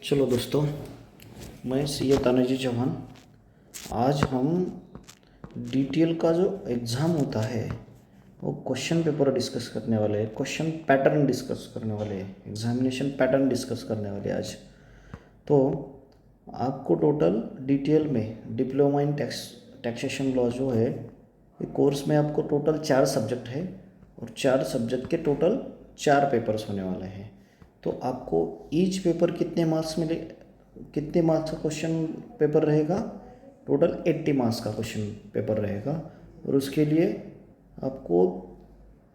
चलो दोस्तों, मैं सीए तानाजी चौहान। आज हम डीटीएल का जो एग्ज़ाम होता है वो क्वेश्चन पेपर डिस्कस करने वाले हैं, क्वेश्चन पैटर्न डिस्कस करने वाले हैं, एग्जामिनेशन पैटर्न डिस्कस करने वाले हैं आज। तो आपको टोटल डीटीएल में डिप्लोमा इन टैक्सेशन लॉ जो है, ये कोर्स में आपको टोटल 4 सब्जेक्ट है और 4 सब्जेक्ट के टोटल 4 पेपर्स होने वाले हैं। तो आपको ईच पेपर कितने मार्क्स का क्वेश्चन पेपर रहेगा? टोटल 80 मार्क्स का क्वेश्चन पेपर रहेगा और उसके लिए आपको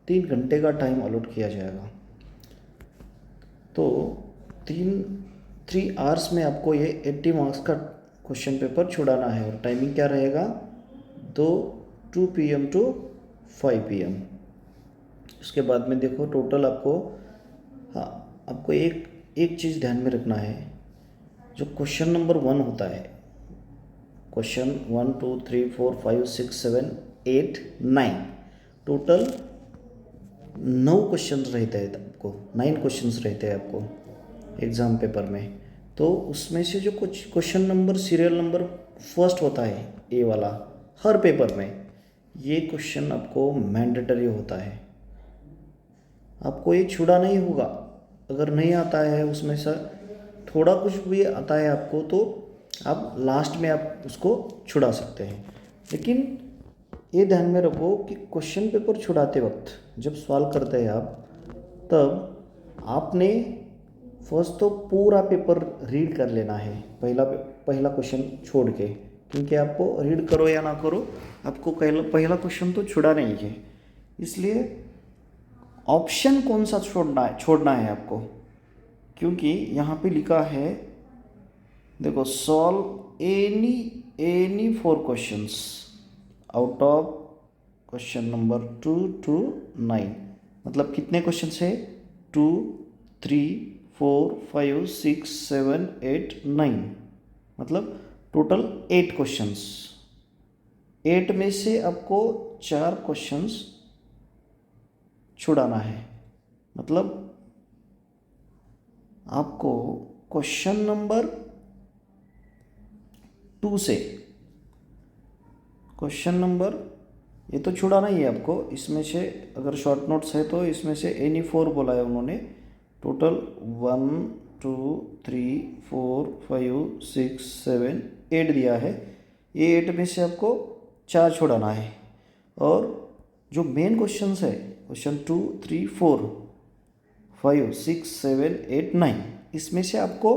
3 घंटे का टाइम अलॉट किया जाएगा। तो 3 आवर्स में आपको ये 80 मार्क्स का क्वेश्चन पेपर छुड़ाना है और टाइमिंग क्या रहेगा? 2 PM टू 5 PM। उसके बाद में देखो टोटल आपको, हाँ, आपको एक चीज़ ध्यान में रखना है। जो क्वेश्चन नंबर 1 होता है, क्वेश्चन 1 2 3 4 5 6 7 8 9, टोटल 9 क्वेश्चन रहते हैं आपको, 9 क्वेश्चन रहते हैं आपको एग्ज़ाम पेपर में। तो उसमें से जो कुछ question number serial number first होता है, ए वाला, हर पेपर में ये क्वेश्चन आपको मैंडेटरी होता है। आपको ये छुड़ा नहीं होगा। अगर नहीं आता है उसमें से थोड़ा कुछ भी आता है आपको, तो आप लास्ट में आप उसको छुड़ा सकते हैं। लेकिन ये ध्यान में रखो कि क्वेश्चन पेपर छुड़ाते वक्त जब सवाल करते हैं आप, तब आपने फर्स्ट तो पूरा पेपर रीड कर लेना है, पहला क्वेश्चन छोड़ के। क्योंकि आपको रीड करो या ना करो, आपको पहला क्वेश्चन तो छुड़ा नहीं है। इसलिए ऑप्शन कौन सा छोड़ना है आपको, क्योंकि यहाँ पे लिखा है, देखो, solve any 4 questions out of question number 2 to 9। मतलब कितने क्वेश्चन है? 2 3 4 5 6 7 8 9, मतलब टोटल 8 क्वेश्चंस। 8 में से आपको 4 क्वेश्चंस छुड़ाना है। मतलब आपको क्वेश्चन नंबर 2 से क्वेश्चन नंबर, ये तो छुड़ाना ही है आपको। इसमें से अगर शॉर्ट नोट्स है तो इसमें से एनी 4 बोला है उन्होंने। टोटल 1 2 3 4 5 6 7 8 दिया है। ये 8 में से आपको 4 छुड़ाना है। और जो मेन क्वेश्चन है, क्वेश्चन 2 3 4 5 6 7 8 9, इसमें से आपको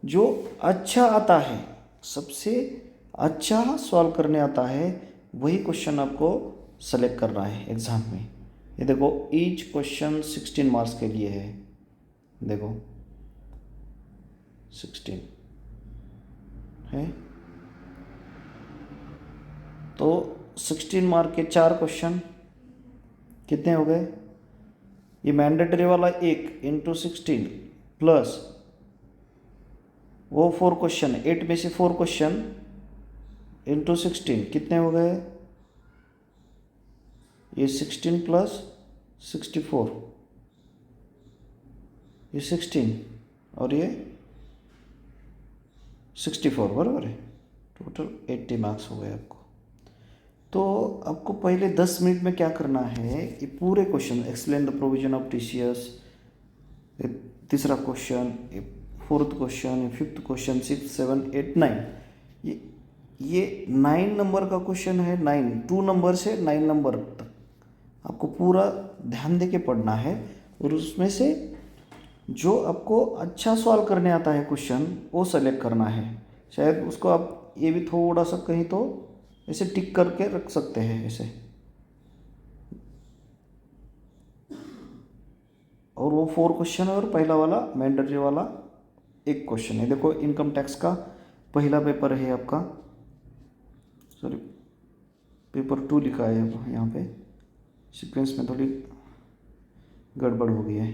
जो अच्छा आता है, सबसे अच्छा सॉल्व करने आता है, वही क्वेश्चन आपको सेलेक्ट करना है एग्ज़ाम में। ये देखो, ईच क्वेश्चन 16 मार्क्स के लिए है। देखो 16 है, तो 16 मार्क के 4 क्वेश्चन कितने हो गए? ये मैंडेटरी वाला 1 इंटू 16 प्लस वो 4 क्वेश्चन, 8 में से 4 क्वेश्चन इंटू 16 कितने हो गए? ये 16 प्लस 64, ये 16 और ये 64, बराबर है। टोटल 80 मार्क्स हो गए आपको। तो आपको पहले 10 मिनट में क्या करना है, ये पूरे question, explain the provision of TCS, तीसरा क्वेश्चन, ये 4th क्वेश्चन, ये 5th क्वेश्चन, 6 7 8 9, ये 9 नंबर का क्वेश्चन है। 2 नंबर से 9 नंबर तक आपको पूरा ध्यान दे के पढ़ना है। और उसमें से जो आपको अच्छा सॉल्व करने आता है क्वेश्चन, वो सेलेक्ट करना है। शायद उसको आप ये भी थोड़ा सा कहीं तो ऐसे टिक करके रख सकते हैं ऐसे। और वो 4 क्वेश्चन है और पहला वाला मैंडेटरी वाला 1 क्वेश्चन है। देखो, इनकम टैक्स का पहला पेपर है आपका, सॉरी पेपर 2 लिखा है यहाँ पे, सीक्वेंस में थोड़ी गड़बड़ हो गई है।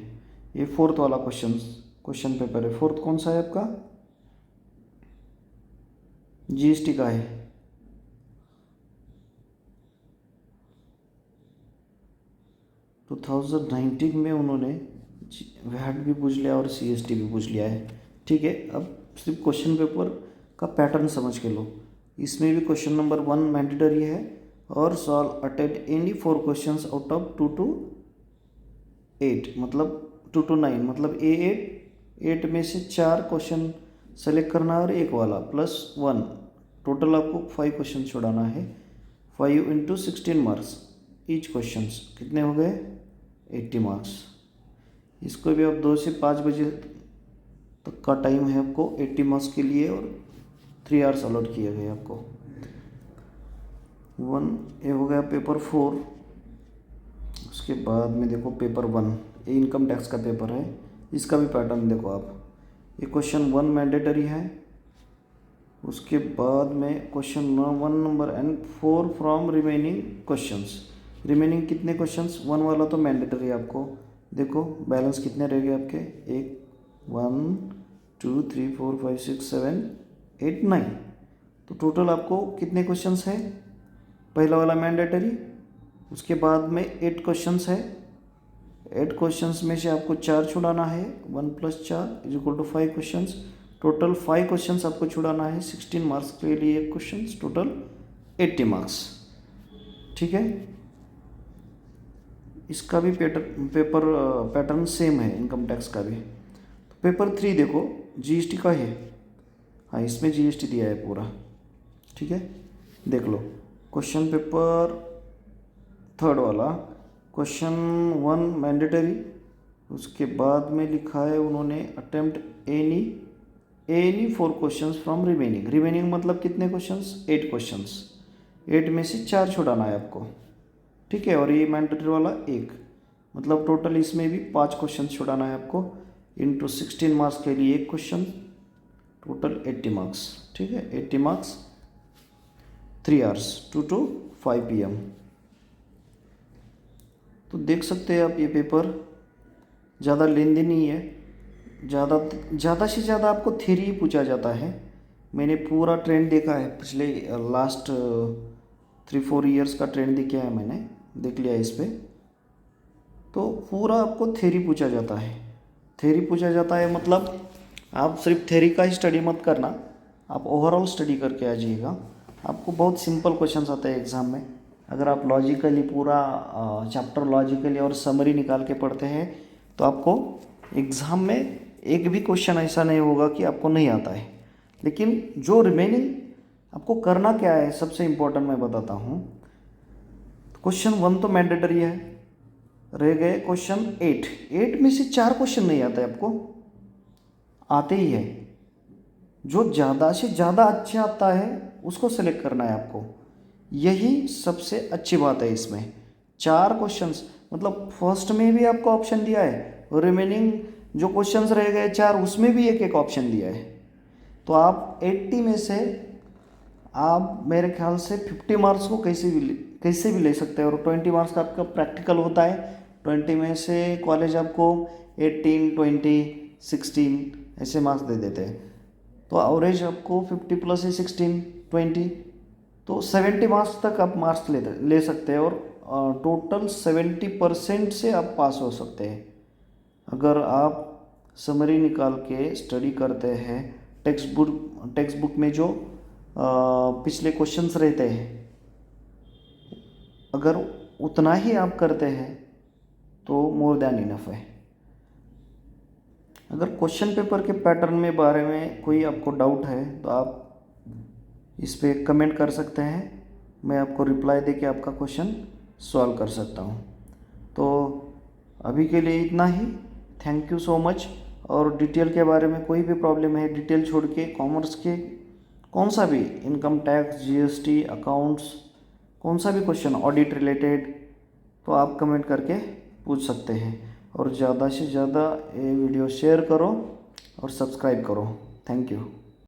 ये 4th वाला क्वेश्चन पेपर है। 4th कौन सा है आपका? जीएसटी का है। तो 2019 में उन्होंने वैट भी पूछ लिया और सीएसटी भी पूछ लिया है। ठीक है, अब सिर्फ क्वेश्चन पेपर का पैटर्न समझ के लो। इसमें भी क्वेश्चन नंबर 1 मैंडेटरी है और solve attempt any 4 questions out of 2 to 8, मतलब 2 to 9, मतलब A8 में से 4 क्वेश्चन सेलेक्ट करना है और एक वाला +1, टोटल आपको 5 क्वेश्चन छुड़ाना है। 5 × 16 मार्क्स ईच क्वेश्चंस, कितने हो गए 80 मार्क्स। इसको भी आप 2 से 5 बजे तक का टाइम है आपको 80 मार्क्स के लिए और 3 आवर्स अलॉट किया गया आपको। 1 ये हो गया पेपर 4। उसके बाद में देखो पेपर 1, ये इनकम टैक्स का पेपर है। इसका भी पैटर्न देखो आप, ये क्वेश्चन 1 मैंडेटरी है, उसके बाद में question 1 number and 4 from remaining questions. Remaining कितने क्वेश्चंस, 1 वाला तो मैंडेटरी है आपको। देखो बैलेंस कितने रह गए आपके, 1 2 3 4 5 6 7 8 9, तो टोटल आपको कितने क्वेश्चंस है, पहला वाला मैंडेटरी, उसके बाद में 8 क्वेश्चंस है। 8 क्वेश्चंस में से आपको 4 छुड़ाना है, 1 + 4 = 5 क्वेश्चंस। टोटल 5 क्वेश्चंस आपको छुड़ाना है, 16 मार्क्स के लिए एक क्वेश्चन, टोटल 80 मार्क्स। ठीक है, इसका भी पैटर्न सेम है, इनकम टैक्स का भी। तो पेपर 3 देखो जीएसटी का है, हाँ इसमें जीएसटी दिया है पूरा। ठीक है, देख लो क्वेश्चन पेपर 3 वाला, क्वेश्चन 1 मैंडेटरी, उसके बाद में लिखा है उन्होंने attempt any 4 questions from remaining मतलब कितने क्वेश्चंस, 8 क्वेश्चंस, 8 में से 4 छुड़ाना है आपको। ठीक है, और ये मैंडेटरी वाला 1, मतलब टोटल इसमें भी 5 क्वेश्चन छुड़ाना है आपको, इंटू 16 मार्क्स के लिए एक क्वेश्चन, टोटल 80 मार्क्स। ठीक है, 80 मार्क्स, 3 आवर्स 2 to 5 PM। तो देख सकते हैं आप ये पेपर ज़्यादा लेंदी नहीं है, ज़्यादा से ज़्यादा आपको थ्योरी ही पूछा जाता है। मैंने पूरा ट्रेंड देखा है, पिछले लास्ट 3-4 ईयर्स का ट्रेंड देखा है मैंने, देख लिया इस पर। तो पूरा आपको थ्योरी पूछा जाता है। थ्योरी पूछा जाता है मतलब आप सिर्फ थ्योरी का ही स्टडी मत करना, आप ओवरऑल स्टडी करके आ जाइएगा। आपको बहुत सिंपल क्वेश्चंस आते हैं एग्ज़ाम में। अगर आप लॉजिकली पूरा चैप्टर लॉजिकली और समरी निकाल के पढ़ते हैं तो आपको एग्ज़ाम में एक भी क्वेश्चन ऐसा नहीं होगा कि आपको नहीं आता है। लेकिन जो रिमेनिंग आपको करना क्या है, सबसे इम्पोर्टेंट मैं बताता हूँ। क्वेश्चन 1 तो मैंडेटरी है, रह गए क्वेश्चन 8 में से 4 क्वेश्चन नहीं आते आपको, आते ही है। जो ज़्यादा से ज़्यादा अच्छा आता है उसको सेलेक्ट करना है आपको, यही सबसे अच्छी बात है इसमें। 4 क्वेश्चंस मतलब फर्स्ट में भी आपको ऑप्शन दिया है और रिमेनिंग जो क्वेश्चंस रह गए 4 उसमें भी एक ऑप्शन दिया है। तो आप 80 में से आप मेरे ख्याल से 50 मार्क्स को कैसे भी ले सकते हैं। और 20 मार्क्स का आपका प्रैक्टिकल होता है, 20 में से कॉलेज आपको 18 20 16 ऐसे मार्क्स दे देते हैं। तो एवरेज आपको 50 + 16 20, तो 70 मार्क्स तक आप मार्क्स ले सकते हैं और टोटल 70% से आप पास हो सकते हैं अगर आप समरी निकाल के स्टडी करते हैं। टेक्स्ट बुक में जो पिछले क्वेश्चंस रहते हैं, अगर उतना ही आप करते हैं तो मोर देन इनफ है। अगर क्वेश्चन पेपर के पैटर्न में बारे में कोई आपको डाउट है तो आप इस पर कमेंट कर सकते हैं, मैं आपको रिप्लाई दे के आपका क्वेश्चन सॉल्व कर सकता हूँ। तो अभी के लिए इतना ही, थैंक यू सो मच। और डिटेल के बारे में कोई भी प्रॉब्लम है, डिटेल छोड़ के कॉमर्स के कौन सा भी इनकम टैक्स, जीएसटी, अकाउंट्स, कौन सा भी क्वेश्चन ऑडिट रिलेटेड, तो आप कमेंट करके पूछ सकते हैं। और ज़्यादा से ज़्यादा ये वीडियो शेयर करो और सब्सक्राइब करो। Thank you.